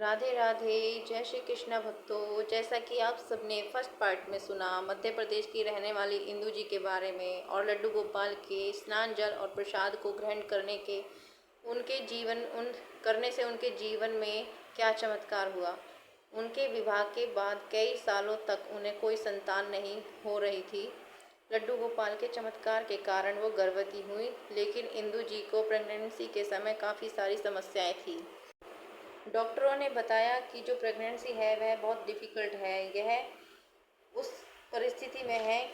राधे राधे। जय श्री कृष्णा भक्तों। जैसा कि आप सबने फर्स्ट पार्ट में सुना, मध्य प्रदेश की रहने वाली इंदु जी के बारे में और लड्डू गोपाल के स्नान जल और प्रसाद को ग्रहण करने के उनके जीवन उन करने से उनके जीवन में क्या चमत्कार हुआ। उनके विवाह के बाद कई सालों तक उन्हें कोई संतान नहीं हो रही थी। लड्डू गोपाल के चमत्कार के कारण वो गर्भवती हुई, लेकिन इंदु जी को प्रेगनेंसी के समय काफ़ी सारी समस्याएं थी। डॉक्टरों ने बताया कि जो प्रेगनेंसी है वह बहुत डिफ़िकल्ट है। यह उस परिस्थिति में है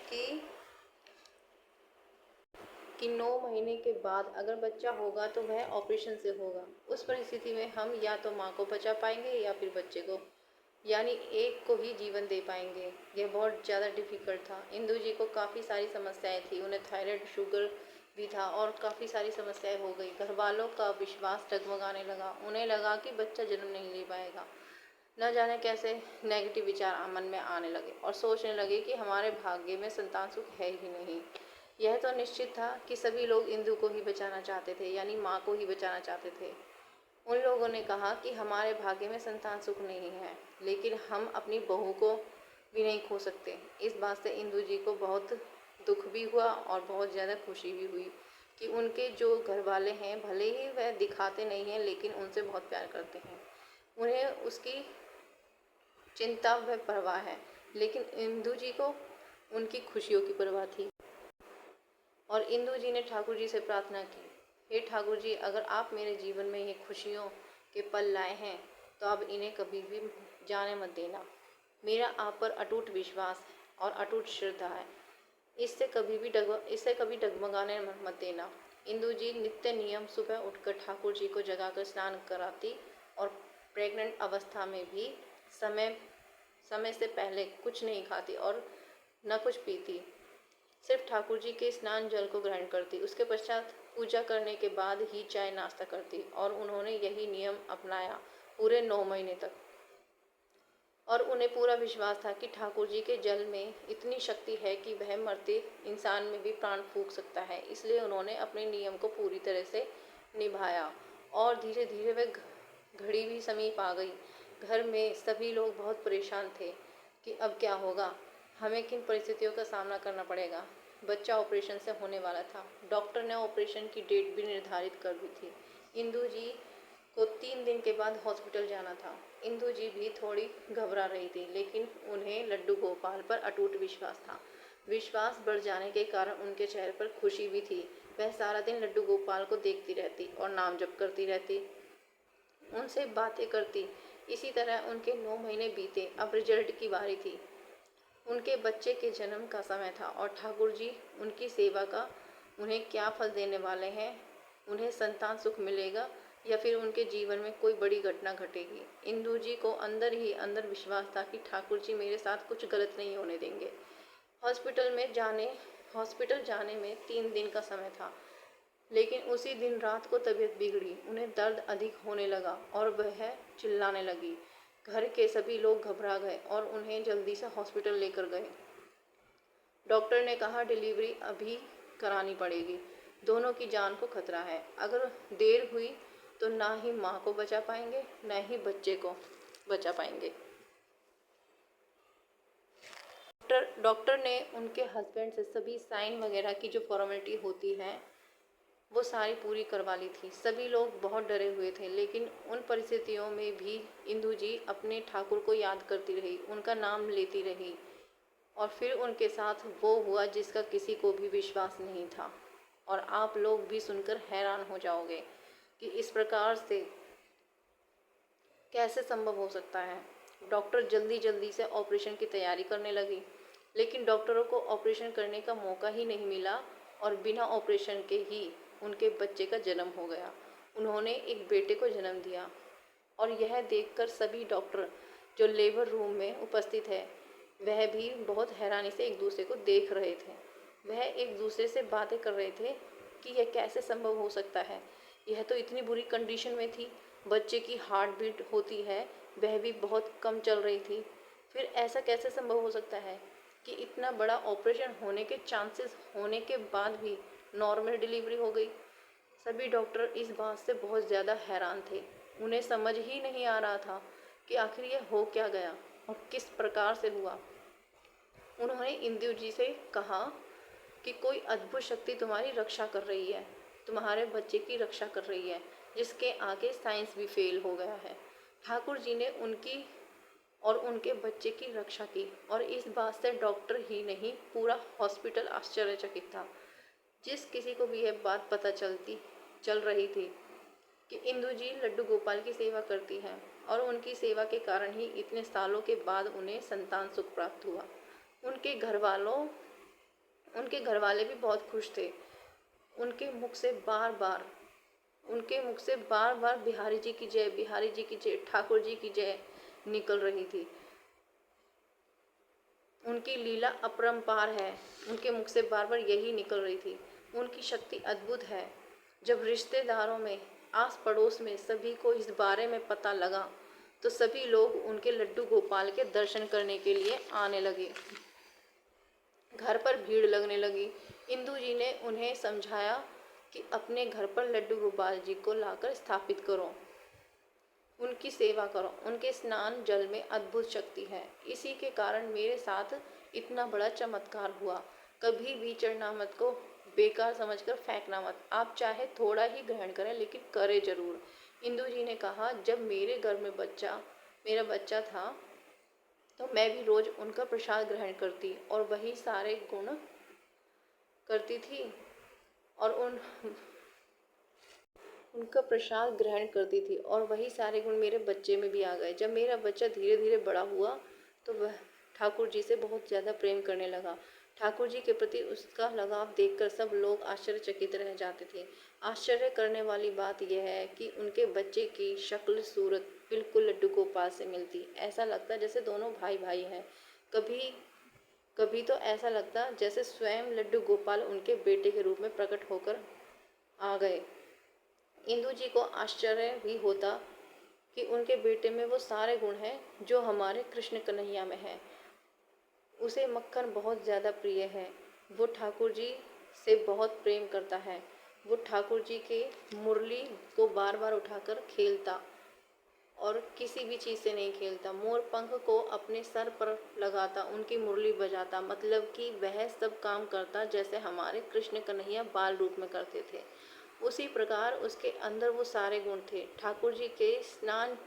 कि 9 महीने के बाद अगर बच्चा होगा तो वह ऑपरेशन से होगा। उस परिस्थिति में हम या तो माँ को बचा पाएंगे या फिर बच्चे को, यानी एक को ही जीवन दे पाएंगे। यह बहुत ज़्यादा डिफ़िकल्ट था। इंदु जी को काफ़ी सारी समस्याएं थी। उन्हें थायराइड, शुगर भी था और काफ़ी सारी समस्याएं हो गई। घर वालों का विश्वास डगमगाने लगा। उन्हें लगा कि बच्चा जन्म नहीं ले पाएगा। न जाने कैसे नेगेटिव विचार मन में आने लगे और सोचने लगे कि हमारे भाग्य में संतान सुख है ही नहीं। यह तो निश्चित था कि सभी लोग इंदु को ही बचाना चाहते थे, यानी माँ को ही बचाना चाहते थे। उन लोगों ने कहा कि हमारे भाग्य में संतान सुख नहीं है, लेकिन हम अपनी बहू को भी नहीं खो सकते। इस बात से इंदु जी को बहुत दुख भी हुआ और बहुत ज़्यादा खुशी भी हुई कि उनके जो घर वाले हैं, भले ही वह दिखाते नहीं हैं, लेकिन उनसे बहुत प्यार करते हैं। उन्हें उसकी चिंता व परवाह है, लेकिन इंदु जी को उनकी खुशियों की परवाह थी। और इंदु जी ने ठाकुर जी से प्रार्थना की, हे ठाकुर जी, अगर आप मेरे जीवन में ये खुशियों के पल लाए हैं तो आप इन्हें कभी भी जाने मत देना। मेरा आप पर अटूट विश्वास और अटूट श्रद्धा है। इससे कभी डगमगाने मत देना। इंदु जी नित्य नियम सुबह उठकर ठाकुर जी को जगाकर स्नान कराती और प्रेग्नेंट अवस्था में भी समय से पहले कुछ नहीं खाती और न कुछ पीती। सिर्फ ठाकुर जी के स्नान जल को ग्रहण करती। उसके पश्चात पूजा करने के बाद ही चाय नाश्ता करती और उन्होंने यही नियम अपनाया पूरे 9 महीने तक। और उन्हें पूरा विश्वास था कि ठाकुर जी के जल में इतनी शक्ति है कि वह मरते इंसान में भी प्राण फूंक सकता है। इसलिए उन्होंने अपने नियम को पूरी तरह से निभाया और धीरे धीरे वह घड़ी भी समीप आ गई। घर में सभी लोग बहुत परेशान थे कि अब क्या होगा, हमें किन परिस्थितियों का सामना करना पड़ेगा। बच्चा ऑपरेशन से होने वाला था। डॉक्टर ने ऑपरेशन की डेट भी निर्धारित कर दी थी। इंदु जी को 3 दिन के बाद हॉस्पिटल जाना था। इंदु जी भी थोड़ी घबरा रही थी, लेकिन उन्हें लड्डू गोपाल पर अटूट विश्वास था। विश्वास बढ़ जाने के कारण उनके चेहरे पर खुशी भी थी। वह सारा दिन लड्डू गोपाल को देखती रहती और नाम जप करती रहती, उनसे बातें करती। इसी तरह उनके 9 महीने बीते। अब रिजल्ट की बारी थी। उनके बच्चे के जन्म का समय था और ठाकुर जी उनकी सेवा का उन्हें क्या फल देने वाले हैं। उन्हें संतान सुख मिलेगा या फिर उनके जीवन में कोई बड़ी घटना घटेगी। इंदु जी को अंदर ही अंदर विश्वास था कि ठाकुर जी मेरे साथ कुछ गलत नहीं होने देंगे। हॉस्पिटल जाने में 3 दिन का समय था, लेकिन उसी दिन रात को तबीयत बिगड़ी। उन्हें दर्द अधिक होने लगा और वह चिल्लाने लगी। घर के सभी लोग घबरा गए और उन्हें जल्दी से हॉस्पिटल लेकर गए। डॉक्टर ने कहा डिलीवरी अभी करानी पड़ेगी, दोनों की जान को खतरा है। अगर देर हुई तो ना ही माँ को बचा पाएंगे, ना ही बच्चे को बचा पाएंगे। डॉक्टर ने उनके हस्बैंड से सभी साइन वगैरह की जो फॉर्मेलिटी होती है वो सारी पूरी करवा ली थी। सभी लोग बहुत डरे हुए थे, लेकिन उन परिस्थितियों में भी इंदु जी अपने ठाकुर को याद करती रही, उनका नाम लेती रही। और फिर उनके साथ वो हुआ जिसका किसी को भी विश्वास नहीं था। और आप लोग भी सुनकर हैरान हो जाओगे कि इस प्रकार से कैसे संभव हो सकता है। डॉक्टर जल्दी जल्दी से ऑपरेशन की तैयारी करने लगी, लेकिन डॉक्टरों को ऑपरेशन करने का मौका ही नहीं मिला और बिना ऑपरेशन के ही उनके बच्चे का जन्म हो गया। उन्होंने एक बेटे को जन्म दिया और यह देखकर सभी डॉक्टर जो लेबर रूम में उपस्थित है वह भी बहुत हैरानी से एक दूसरे को देख रहे थे। वह एक दूसरे से बातें कर रहे थे कि यह कैसे संभव हो सकता है। यह तो इतनी बुरी कंडीशन में थी, बच्चे की हार्ट बीट होती है वह भी बहुत कम चल रही थी। फिर ऐसा कैसे संभव हो सकता है कि इतना बड़ा ऑपरेशन होने के चांसेस होने के बाद भी नॉर्मल डिलीवरी हो गई। सभी डॉक्टर इस बात से बहुत ज़्यादा हैरान थे। उन्हें समझ ही नहीं आ रहा था कि आखिर ये हो क्या गया और किस प्रकार से हुआ। उन्होंने इंदु जी से कहा कि कोई अद्भुत शक्ति तुम्हारी रक्षा कर रही है, तुम्हारे बच्चे की रक्षा कर रही है, जिसके आगे साइंस भी फेल हो गया है। ठाकुर जी ने उनकी और उनके बच्चे की रक्षा की और इस बात से डॉक्टर ही नहीं पूरा हॉस्पिटल आश्चर्यचकित था। जिस किसी को भी यह बात पता चल रही थी कि इंदु जी लड्डू गोपाल की सेवा करती हैं और उनकी सेवा के कारण ही इतने सालों के बाद उन्हें संतान सुख प्राप्त हुआ। उनके घर वाले भी बहुत खुश थे। उनके मुख से बार बार बिहारी जी की जय, बिहारी जी की जय, ठाकुर जी की जय निकल रही थी। उनकी लीला अपरंपार है, उनके मुख से बार बार यही निकल रही थी। उनकी शक्ति अद्भुत है। जब रिश्तेदारों में, आस पड़ोस में सभी को इस बारे में पता लगा तो सभी लोग उनके लड्डू गोपाल के दर्शन करने के लिए आने लगे। घर पर भीड़ लगने लगी। इंदु जी ने उन्हें समझाया कि अपने घर पर लड्डू गोपाल जी को लाकर स्थापित करो, उनकी सेवा करो। उनके स्नान जल में अद्भुत शक्ति है। इसी के कारण मेरे साथ इतना बड़ा चमत्कार हुआ। कभी भी चरणामृत को बेकार समझकर फेंकना मत। आप चाहे थोड़ा ही ग्रहण करें, लेकिन करें जरूर। इंदु जी ने कहा, जब मेरे घर में मेरा बच्चा था तो मैं भी रोज उनका प्रसाद ग्रहण करती और वही सारे गुण करती थी और उनका प्रसाद ग्रहण करती थी और वही सारे गुण मेरे बच्चे में भी आ गए। जब मेरा बच्चा धीरे धीरे बड़ा हुआ तो वह ठाकुर जी से बहुत ज़्यादा प्रेम करने लगा। ठाकुर जी के प्रति उसका लगाव देखकर सब लोग आश्चर्यचकित रह जाते थे। आश्चर्य करने वाली बात यह है कि उनके बच्चे की शक्ल सूरत बिल्कुल लड्डू गोपाल से मिलती। ऐसा लगता जैसे दोनों भाई भाई हैं। कभी कभी तो ऐसा लगता जैसे स्वयं लड्डू गोपाल उनके बेटे के रूप में प्रकट होकर आ गए। इंदु जी को आश्चर्य भी होता कि उनके बेटे में वो सारे गुण हैं जो हमारे कृष्ण कन्हैया में हैं। उसे मक्खन बहुत ज़्यादा प्रिय है। वो ठाकुर जी से बहुत प्रेम करता है। वो ठाकुर जी के मुरली को बार बार उठाकर खेलता और किसी भी चीज़ से नहीं खेलता। मोर पंख को अपने सर पर लगाता, उनकी मुरली बजाता, मतलब कि वह सब काम करता जैसे हमारे कृष्ण कन्हैया बाल रूप में करते थे। उसी प्रकार उसके अंदर वो सारे गुण थे। ठाकुर जी के स्नान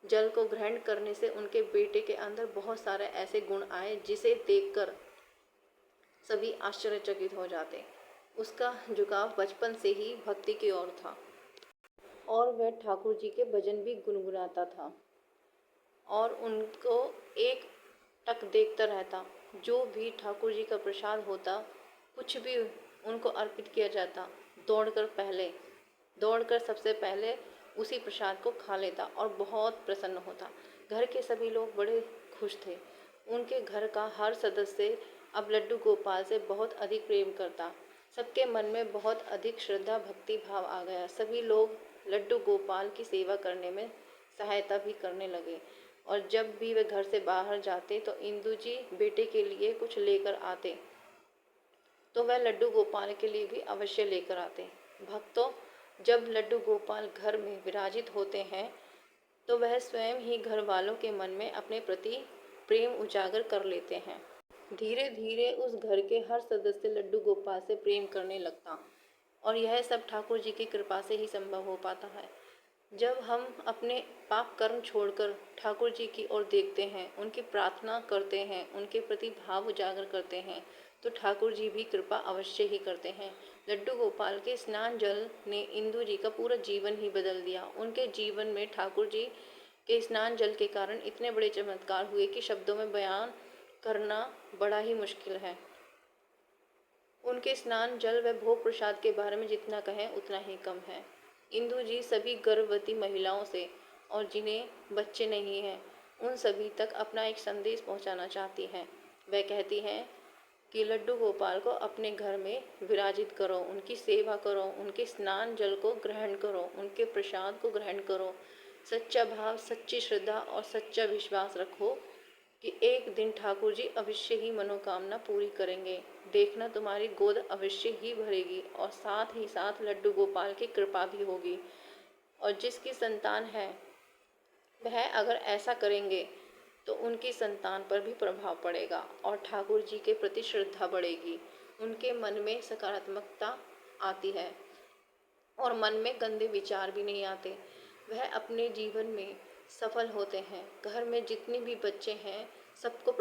जल को ग्रहण करने से उनके बेटे के अंदर बहुत सारे ऐसे गुण आए जिसे देखकर सभी आश्चर्यचकित हो जाते। उसका झुकाव बचपन से ही भक्ति की ओर था और वह ठाकुर जी के भजन भी गुनगुनाता था और उनको एक टक देखता रहता। जो भी ठाकुर जी का प्रसाद होता, कुछ भी उनको अर्पित किया जाता, दौड़कर सबसे पहले उसी प्रसाद को खा लेता और बहुत प्रसन्न होता। घर के सभी लोग बड़े खुश थे। उनके घर का हर सदस्य अब लड्डू गोपाल से बहुत अधिक प्रेम करता। सबके मन में बहुत अधिक श्रद्धा भक्ति भाव आ गया। सभी लोग लड्डू गोपाल की सेवा करने में सहायता भी करने लगे और जब भी वे घर से बाहर जाते तो इंदु जी बेटे के लिए कुछ लेकर आते तो वह लड्डू गोपाल के लिए भी अवश्य लेकर आते। भक्तों, जब लड्डू गोपाल घर में विराजित होते हैं तो वह स्वयं ही घर वालों के मन में अपने प्रति प्रेम उजागर कर लेते हैं। धीरे धीरे उस घर के हर सदस्य लड्डू गोपाल से प्रेम करने लगता और यह सब ठाकुर जी की कृपा से ही संभव हो पाता है। जब हम अपने पाप कर्म छोड़कर ठाकुर जी की ओर देखते हैं, उनकी प्रार्थना करते हैं, उनके प्रति भाव उजागर करते हैं तो ठाकुर जी भी कृपा अवश्य ही करते हैं। लड्डू गोपाल के स्नान जल ने इंदु जी का पूरा जीवन ही बदल दिया। उनके जीवन में ठाकुर जी के स्नान जल के कारण इतने बड़े चमत्कार हुए कि शब्दों में बयान करना बड़ा ही मुश्किल है। उनके स्नान जल व भोग प्रसाद के बारे में जितना कहें उतना ही कम है। इंदु जी सभी गर्भवती महिलाओं से और जिन्हें बच्चे नहीं हैं उन सभी तक अपना एक संदेश पहुंचाना चाहती हैं। वह कहती हैं कि लड्डू गोपाल को अपने घर में विराजित करो, उनकी सेवा करो, उनके स्नान जल को ग्रहण करो, उनके प्रसाद को ग्रहण करो। सच्चा भाव, सच्ची श्रद्धा और सच्चा विश्वास रखो कि एक दिन ठाकुर जी अवश्य ही मनोकामना पूरी करेंगे। देखना, तुम्हारी गोद अवश्य ही भरेगी और साथ ही साथ लड्डू गोपाल की कृपा भी होगी। और जिसकी संतान है वह अगर ऐसा करेंगे तो उनकी संतान पर भी प्रभाव पड़ेगा और ठाकुर जी के प्रति श्रद्धा बढ़ेगी। उनके मन में सकारात्मकता आती है और मन में गंदे विचार भी नहीं आते। वह अपने जीवन में सफल होते हैं। घर में जितने भी बच्चे हैं सबको